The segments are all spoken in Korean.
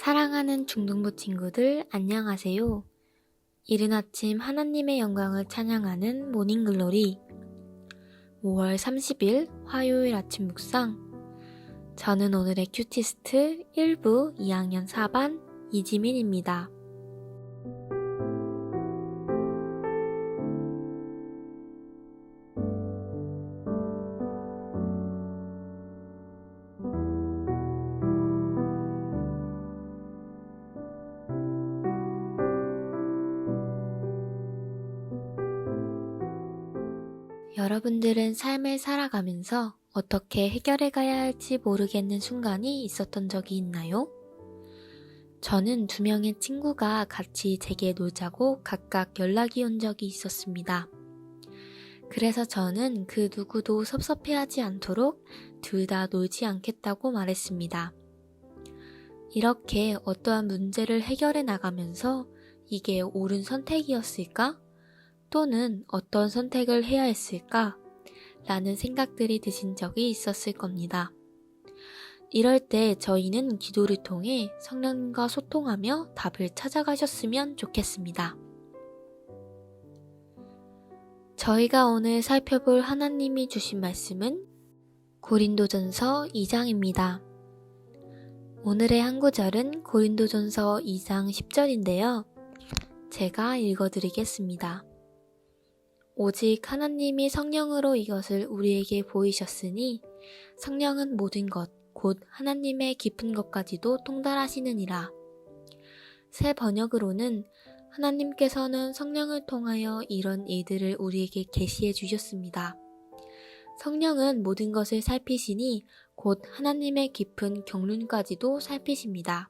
사랑하는 중등부 친구들 안녕하세요. 이른 아침 하나님의 영광을 찬양하는 모닝글로리 5월 30일 화요일 아침 묵상. 저는 오늘의 큐티스트 1부 2학년 4반 이지민입니다. 여러분들은 삶을 살아가면서 어떻게 해결해 가야 할지 모르겠는 순간이 있었던 적이 있나요? 저는 2명의 친구가 같이 제게 놀자고 각각 연락이 온 적이 있었습니다. 그래서 저는 그 누구도 섭섭해하지 않도록 둘 다 놀지 않겠다고 말했습니다. 이렇게 어떠한 문제를 해결해 나가면서 이게 옳은 선택이었을까? 또는 어떤 선택을 해야 했을까? 라는 생각들이 드신 적이 있었을 겁니다. 이럴 때 저희는 기도를 통해 성령님과 소통하며 답을 찾아가셨으면 좋겠습니다. 저희가 오늘 살펴볼 하나님이 주신 말씀은 고린도전서 2장입니다. 오늘의 한 구절은 고린도전서 2장 10절인데요. 제가 읽어드리겠습니다. 오직 하나님이 성령으로 이것을 우리에게 보이셨으니 성령은 모든 것, 곧 하나님의 깊은 것까지도 통달하시느니라. 새 번역으로는 하나님께서는 성령을 통하여 이런 일들을 우리에게 계시해 주셨습니다. 성령은 모든 것을 살피시니 곧 하나님의 깊은 경륜까지도 살피십니다.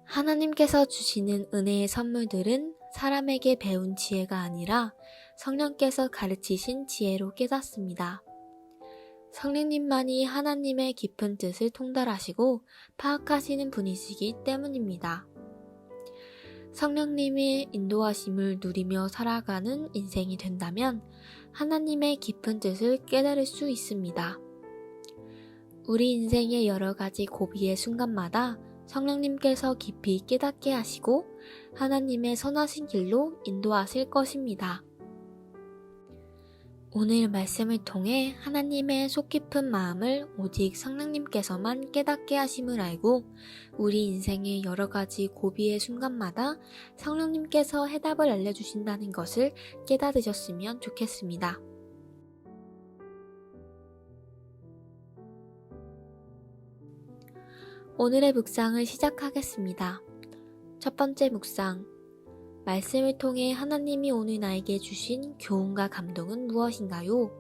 하나님께서 주시는 은혜의 선물들은 사람에게 배운 지혜가 아니라 성령께서 가르치신 지혜로 깨닫습니다. 성령님만이 하나님의 깊은 뜻을 통달하시고 파악하시는 분이시기 때문입니다. 성령님의 인도하심을 누리며 살아가는 인생이 된다면 하나님의 깊은 뜻을 깨달을 수 있습니다. 우리 인생의 여러 가지 고비의 순간마다 성령님께서 깊이 깨닫게 하시고 하나님의 선하신 길로 인도하실 것입니다. 오늘 말씀을 통해 하나님의 속 깊은 마음을 오직 성령님께서만 깨닫게 하심을 알고 우리 인생의 여러 가지 고비의 순간마다 성령님께서 해답을 알려주신다는 것을 깨닫으셨으면 좋겠습니다. 오늘의 묵상을 시작하겠습니다. 첫 번째 묵상. 말씀을 통해 하나님이 오늘 나에게 주신 교훈과 감동은 무엇인가요?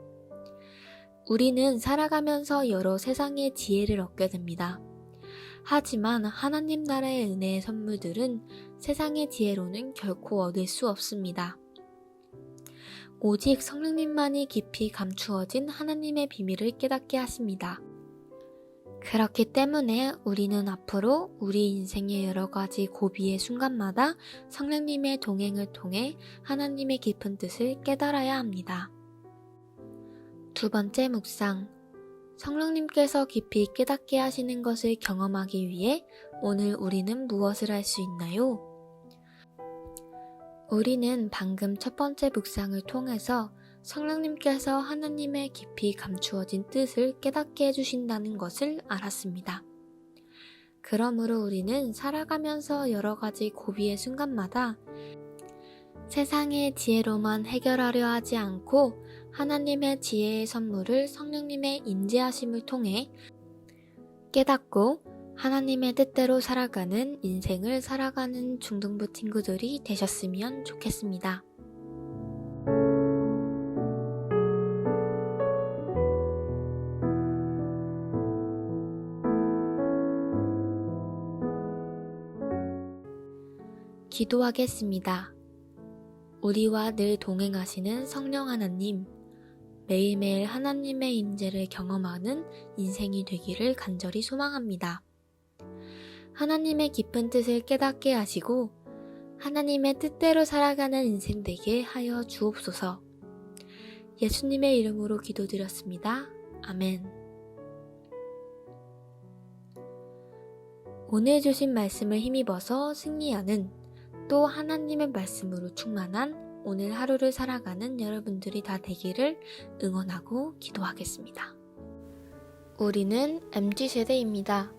우리는 살아가면서 여러 세상의 지혜를 얻게 됩니다. 하지만 하나님 나라의 은혜의 선물들은 세상의 지혜로는 결코 얻을 수 없습니다. 오직 성령님만이 깊이 감추어진 하나님의 비밀을 깨닫게 하십니다. 그렇기 때문에 우리는 앞으로 우리 인생의 여러 가지 고비의 순간마다 성령님의 동행을 통해 하나님의 깊은 뜻을 깨달아야 합니다. 두 번째 묵상. 성령님께서 깊이 깨닫게 하시는 것을 경험하기 위해 오늘 우리는 무엇을 할 수 있나요? 우리는 방금 첫 번째 묵상을 통해서 성령님께서 하나님의 깊이 감추어진 뜻을 깨닫게 해주신다는 것을 알았습니다. 그러므로 우리는 살아가면서 여러 가지 고비의 순간마다 세상의 지혜로만 해결하려 하지 않고 하나님의 지혜의 선물을 성령님의 임재하심을 통해 깨닫고 하나님의 뜻대로 살아가는 인생을 살아가는 중등부 친구들이 되셨으면 좋겠습니다. 기도하겠습니다. 우리와 늘 동행하시는 성령 하나님, 매일매일 하나님의 임재를 경험하는 인생이 되기를 간절히 소망합니다. 하나님의 깊은 뜻을 깨닫게 하시고 하나님의 뜻대로 살아가는 인생 되게 하여 주옵소서. 예수님의 이름으로 기도드렸습니다. 아멘. 오늘 주신 말씀을 힘입어서 승리하는, 또 하나님의 말씀으로 충만한 오늘 하루를 살아가는 여러분들이 다 되기를 응원하고 기도하겠습니다. 우리는 MZ세대입니다.